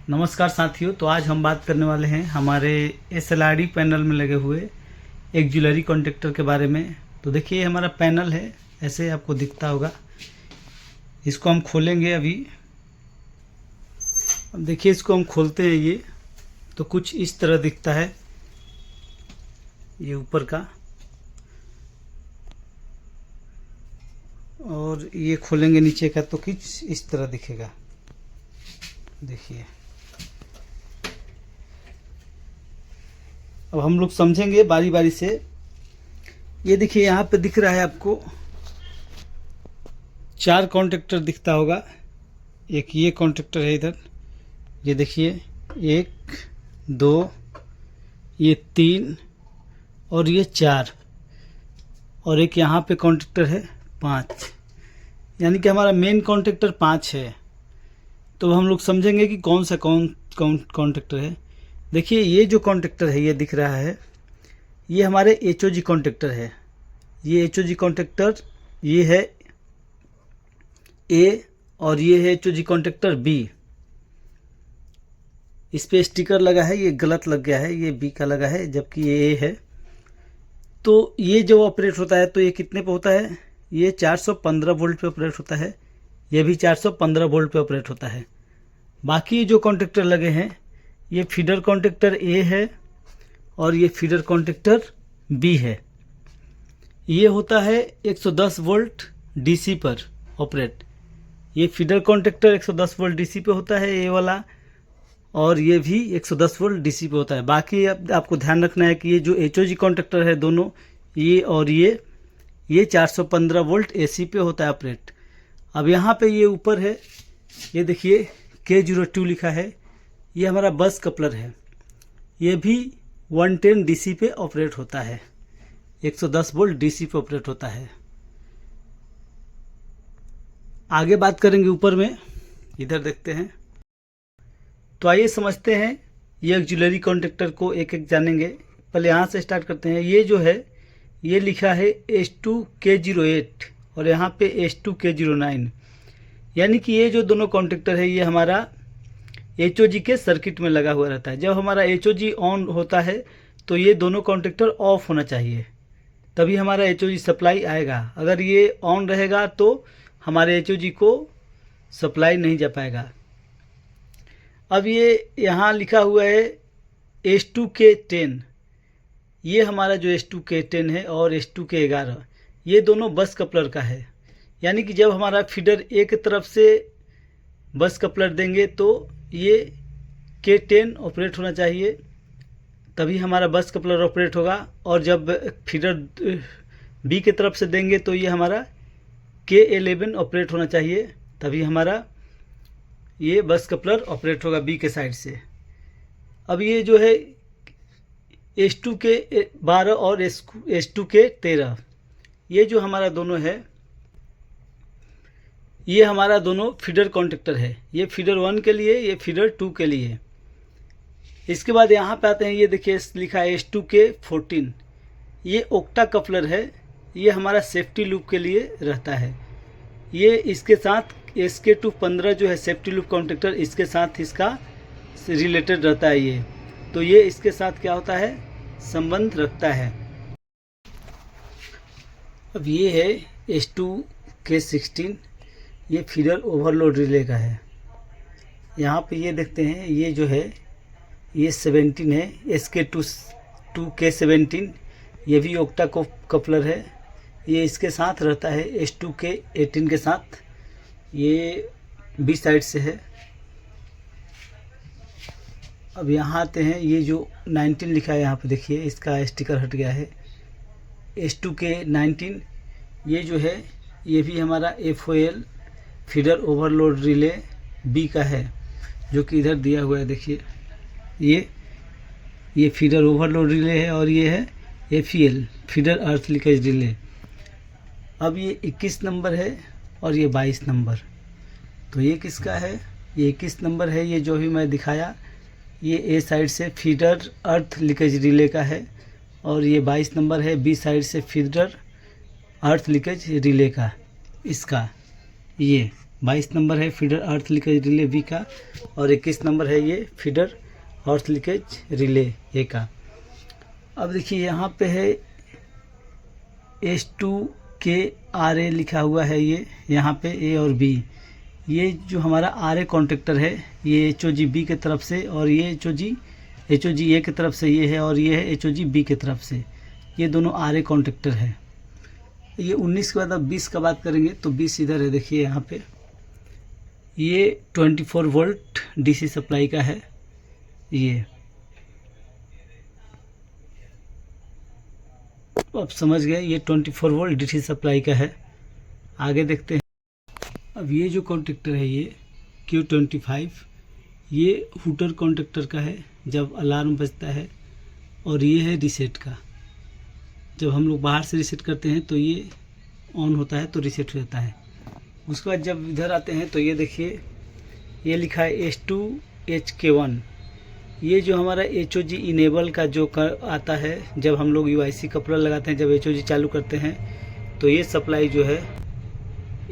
नमस्कार साथियों। तो आज हम बात करने वाले हैं हमारे SLRD पैनल में लगे हुए एक ज्वेलरी कॉन्टेक्टर के बारे में। तो देखिए हमारा पैनल है, ऐसे आपको दिखता होगा। इसको हम खोलेंगे अभी। अब देखिए इसको हम खोलते हैं, ये तो कुछ इस तरह दिखता है, ये ऊपर का। और ये खोलेंगे नीचे का तो कुछ इस तरह दिखेगा। देखिए अब हम लोग समझेंगे बारी बारी से। ये देखिए यहाँ पे दिख रहा है आपको 4 कॉन्टेक्टर दिखता होगा। एक ये कॉन्टेक्टर है इधर, ये देखिए 1 2 ये 3 और ये 4, और एक यहाँ पे कॉन्टेक्टर है 5, यानी कि हमारा मेन कॉन्टेक्टर 5 है। तो हम लोग समझेंगे कि कौन सा कॉन्टेक्टर है। देखिए ये जो कॉन्टेक्टर है, ये दिख रहा है, ये हमारे HOG कॉन्टेक्टर है। ये HOG कॉन्टेक्टर ये है A और ये है HOG कॉन्टेक्टर B। इस पे स्टिकर लगा है, ये गलत लग गया है, ये B का लगा है जबकि ये A है। तो ये जो ऑपरेट होता है तो ये कितने पे होता है, ये 415 वोल्ट पे ऑपरेट होता है। ये भी 415 वोल्ट पे ऑपरेट होता है। बाकी जो कॉन्टेक्टर लगे हैं ये फीडर कॉन्टेक्टर A है और ये फीडर कॉन्टेक्टर B है। ये होता है 110 वोल्ट DC पर ऑपरेट। ये फीडर कॉन्टेक्टर 110 वोल्ट DC पे होता है, ये वाला, और ये भी 110 वोल्ट DC पे होता है। बाकी आपको ध्यान रखना है कि ये जो HOG कॉन्टेक्टर है दोनों, ये और ये 415 वोल्ट AC पे होता है ऑपरेट। अब यहाँ पे ये ऊपर है, ये देखिए K02 लिखा है, ये हमारा बस कपलर है। ये भी 110 DC पे ऑपरेट होता है, 110 वोल्ट DC पे ऑपरेट होता है। आगे बात करेंगे ऊपर में, इधर देखते हैं। तो आइए समझते हैं ये एक ज्वेलरी कॉन्टेक्टर को एक एक जानेंगे। पहले यहाँ से स्टार्ट करते हैं। ये जो है ये लिखा है S2K08 और यहाँ पे S2K09, यानी कि ये जो दोनों कॉन्टेक्टर है ये हमारा HOG के सर्किट में लगा हुआ रहता है। जब हमारा HOG ऑन होता है तो ये दोनों कॉन्टेक्टर ऑफ होना चाहिए, तभी हमारा HOG सप्लाई आएगा। अगर ये ऑन रहेगा तो हमारे HOG को सप्लाई नहीं जा पाएगा। अब ये यहाँ लिखा हुआ है S2K10, ये हमारा जो S2K10 है और S2K11, ये दोनों बस कपलर का है। यानी कि जब हमारा फीडर एक तरफ से बस कपलर देंगे तो ये K10 ऑपरेट होना चाहिए, तभी हमारा बस कपलर ऑपरेट होगा। और जब फीडर B की तरफ से देंगे तो ये हमारा K11 ऑपरेट होना चाहिए, तभी हमारा ये बस कपलर ऑपरेट होगा B के साइड से। अब ये जो है S2K12 और S2K13, ये जो हमारा दोनों है, ये हमारा दोनों फीडर कॉन्टेक्टर है। ये फीडर 1 के लिए, ये फीडर 2 के लिए। इसके बाद यहाँ पे आते हैं, ये देखिए लिखा है S2K14, ये ओक्टा कपलर है। ये हमारा सेफ्टी लूप के लिए रहता है। ये इसके साथ SK215 जो है सेफ्टी लूप कॉन्टेक्टर, इसके साथ इसका रिलेटेड रहता है ये। तो ये इसके साथ क्या होता है, संबंध रखता है। अब ये है S2K16, ये फीडर ओवरलोड रिले का है। यहाँ पे ये देखते हैं, ये जो है ये 17 है, SK2K17, ये भी ओक्टा कपलर है। ये इसके साथ रहता है S2K18 के साथ, ये B साइड से है। अब यहाँ आते हैं, ये जो 19 लिखा है यहाँ पे देखिए, इसका स्टिकर हट गया है। S2K19, ये जो है ये भी हमारा FOL feeder overload relay B का है, जो कि इधर दिया हुआ है। देखिए ये फीडर ओवरलोड रिले है और ये है FEL feeder earth leakage relay. अब ये 21 नंबर है और ये 22 नंबर। तो ये किसका है, ये 21 नंबर है, ये जो भी मैं दिखाया, ये A साइड से फीडर अर्थ लीकेज रिले का है, और ये 22 नंबर है B साइड से फीडर अर्थ लीकेज रिले का, इसका ये 22 नंबर है feeder earth leakage relay B का, और 21 नंबर है ये feeder earth leakage relay A का। अब देखिए यहाँ पे है S2KRA लिखा हुआ है, ये यहाँ पे ए और बी। ये जो हमारा RA कॉन्ट्रैक्टर है ये HOG B की तरफ से, और ये HOG A की तरफ से ये है, और ये है HOG B की तरफ से। ये दोनों RA कॉन्ट्रैक्टर है। ये 19 के बाद अब 20 का बात करेंगे तो 20 इधर है, देखिए यहाँ पे ये 24 वोल्ट DC सप्लाई का है। ये अब समझ गए, ये 24 वोल्ट DC सप्लाई का है। आगे देखते हैं। अब ये जो कॉन्ट्रैक्टर है ये Q25, ये हुटर कॉन्ट्रैक्टर का है जब अलार्म बजता है, और ये है रीसेट का। जब हम लोग बाहर से रीसेट करते हैं तो ये ऑन होता है तो रीसेट हो जाता है। उसके बाद जब इधर आते हैं तो ये देखिए ये लिखा है S2HK1। ये जो हमारा HOG इनेबल का जो आता है, जब हम लोग UIC कपड़ा लगाते हैं, जब HOG चालू करते हैं तो ये सप्लाई जो है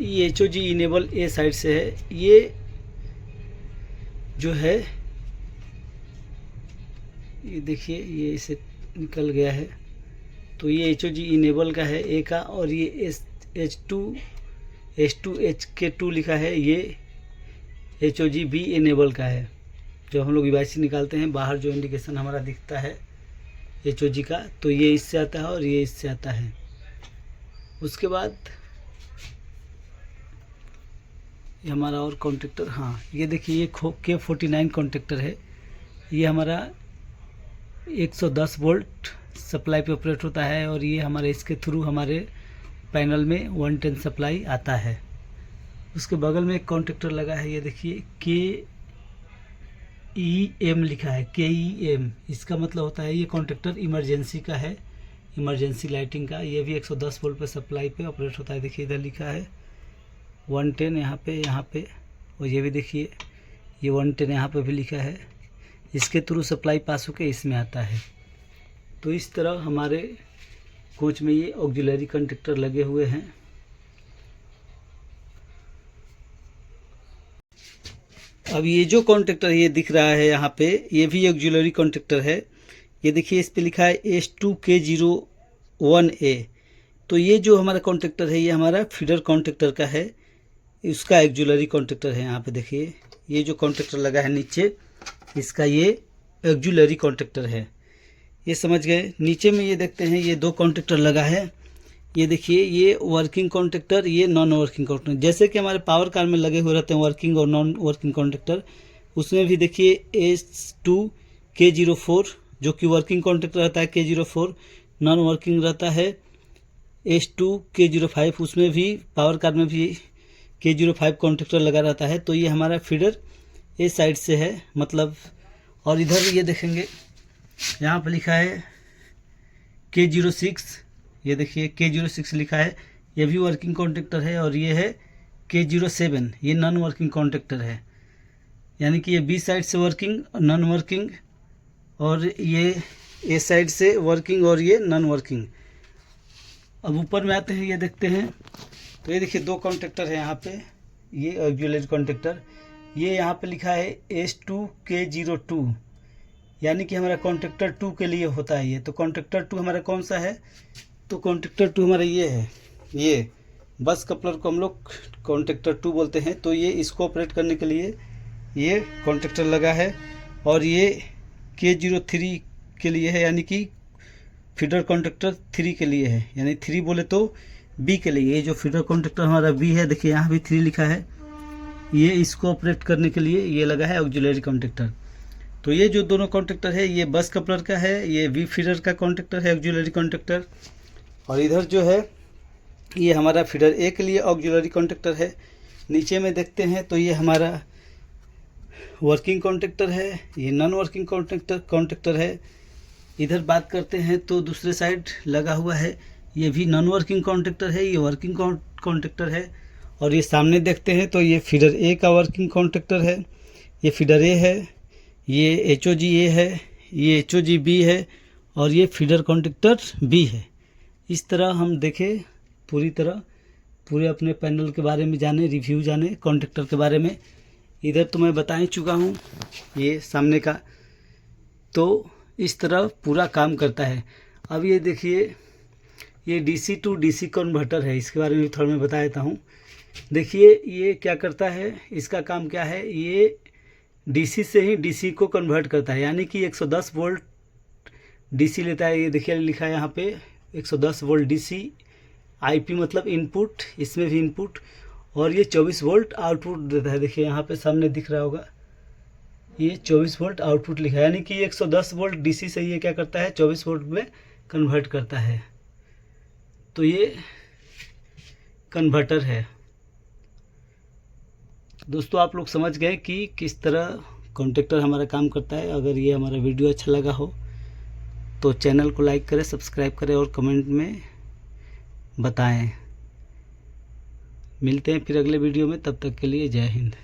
ये HOG इनेबल ए साइड से है। ये जो है ये देखिए ये इसे निकल गया है, तो ये HOG इनेबल का है ए का, और ये S2HK2 लिखा है, ये HOG B इनेबल का है। जो हम लोग UIC निकालते हैं बाहर जो इंडिकेशन हमारा दिखता है HOG का, तो ये इससे आता है और ये इससे आता है। उसके बाद ये हमारा और कॉन्ट्रैक्टर, हाँ ये देखिए ये K49 कॉन्ट्रैक्टर है। ये हमारा 110 वोल्ट सप्लाई पे ऑपरेट होता है, और ये हमारे इसके थ्रू हमारे पैनल में 110 सप्लाई आता है। उसके बगल में एक कॉन्ट्रैक्टर लगा है, ये देखिए KEM लिखा है, KEM। इसका मतलब होता है ये कॉन्ट्रैक्टर इमरजेंसी का है, इमरजेंसी लाइटिंग का। ये भी 110 वोल्ट पे सप्लाई पे ऑपरेट होता है। देखिए इधर लिखा है 110 यहाँ पे, और ये भी देखिए ये 110 यहाँ पे भी लिखा है। इसके थ्रू सप्लाई पास होकर इसमें आता है। तो इस तरह हमारे कोच में ये ऑक्सिलरी कॉन्ट्रैक्टर लगे हुए हैं। अब ये जो कॉन्ट्रैक्टर ये दिख रहा है यहाँ पे, ये भी ऑक्सिलरी कॉन्ट्रैक्टर है। ये देखिए इस पे लिखा है S2K01A। तो ये जो हमारा कॉन्ट्रैक्टर है ये हमारा फीडर कॉन्ट्रैक्टर का है, इसका ऑक्सिलरी कॉन्ट्रैक्टर है। यहाँ पे देखिए ये जो कॉन्ट्रैक्टर लगा है नीचे, इसका ये ऑक्सिलरी कॉन्ट्रैक्टर है। ये समझ गए। नीचे में ये देखते हैं ये दो कॉन्ट्रैक्टर लगा है। ये देखिए ये वर्किंग कॉन्ट्रैक्टर, ये नॉन वर्किंग कॉन्ट्रैक्टर। जैसे कि हमारे पावर कार में लगे हुए रहते हैं वर्किंग और नॉन वर्किंग कॉन्ट्रैक्टर, उसमें भी देखिए S2K04 जो कि वर्किंग कॉन्ट्रैक्टर रहता है, K04 नॉन वर्किंग रहता है। S2K05 उसमें भी पावर कार में भी K05 कॉन्ट्रैक्टर लगा रहता है। तो ये हमारा फीडर ए साइड से है मतलब। और इधर ये देखेंगे यहाँ पर लिखा है K06, ये देखिए K06 लिखा है, ये भी वर्किंग कॉन्ट्रैक्टर है। और ये है K07, ये नॉन वर्किंग कॉन्ट्रैक्टर है। यानी कि ये बी साइड से वर्किंग, नॉन वर्किंग, और ये ए साइड से वर्किंग और ये नॉन वर्किंग। अब ऊपर में आते हैं, ये देखते हैं तो ये देखिए दो कॉन्ट्रैक्टर है यहाँ पे, ये ऑक्सिलरी कॉन्ट्रैक्टर। ये यहाँ पे लिखा है S2K02, यानी कि हमारा कॉन्ट्रैक्टर 2 के लिए होता है ये। तो कॉन्ट्रैक्टर 2 हमारा कौन सा है, तो कॉन्ट्रैक्टर 2 हमारा ये है, ये बस कपलर को हम लोग कॉन्ट्रैक्टर 2 बोलते हैं। तो ये इसको ऑपरेट करने के लिए ये कॉन्ट्रैक्टर लगा है। और ये K03 के लिए है, यानी कि फीडर कॉन्ट्रैक्टर 3 के लिए है, यानी 3 बोले तो बी के लिए। ये जो फीडर कॉन्ट्रैक्टर हमारा बी है, देखिए यहाँ भी 3 लिखा है, ये इसको ऑपरेट करने के लिए ये लगा है ऑक्सिलरी कॉन्ट्रैक्टर। तो ये जो दोनों कॉन्ट्रैक्टर है ये बस कपलर का है, ये वी फीडर का कॉन्ट्रैक्टर है ऑक्सिलरी कॉन्ट्रैक्टर। और इधर जो है ये हमारा फीडर ए के लिए ऑक्सिलरी कॉन्ट्रैक्टर है। नीचे में देखते हैं तो ये हमारा वर्किंग कॉन्ट्रैक्टर है, ये नॉन वर्किंग कॉन्ट्रैक्टर है। इधर बात करते हैं तो दूसरे साइड लगा हुआ है, ये भी नॉन वर्किंग कॉन्ट्रैक्टर है, ये वर्किंग कॉन्ट्रैक्टर है। और ये सामने देखते हैं तो ये फीडर ए का वर्किंग कॉन्ट्रैक्टर है, ये फीडर ए है, ये HOG ए है, ये HOG बी है, और ये फीडर कॉन्ट्रैक्टर बी है। इस तरह हम देखें पूरी तरह पूरे अपने पैनल के बारे में जाने, रिव्यू जाने कॉन्ट्रैक्टर के बारे में। इधर तो मैं बता ही चुका हूँ, ये सामने का तो इस तरह पूरा काम करता है। अब ये देखिए, ये DC टू DC कन्वर्टर है, इसके बारे में थोड़ा मैं बता देता हूँ। देखिए ये क्या करता है, इसका काम क्या है, ये DC से ही DC को कन्वर्ट करता है, यानी कि 110 वोल्ट DC लेता है। ये देखिए लिखा है यहाँ पे 110 वोल्ट DC, IP मतलब इनपुट, इसमें भी इनपुट, और ये 24 वोल्ट आउटपुट देता है। देखिए यहाँ पे सामने दिख रहा होगा, ये 24 वोल्ट आउटपुट लिखा है, यानी कि 110 वोल्ट DC से ये क्या करता है, 24 वोल्ट में कन्वर्ट करता है। तो ये कन्वर्टर है। दोस्तों आप लोग समझ गए कि किस तरह कॉन्ट्रैक्टर हमारा काम करता है। अगर ये हमारा वीडियो अच्छा लगा हो तो चैनल को लाइक करें, सब्सक्राइब करें और कमेंट में बताएं। मिलते हैं फिर अगले वीडियो में, तब तक के लिए जय हिंद।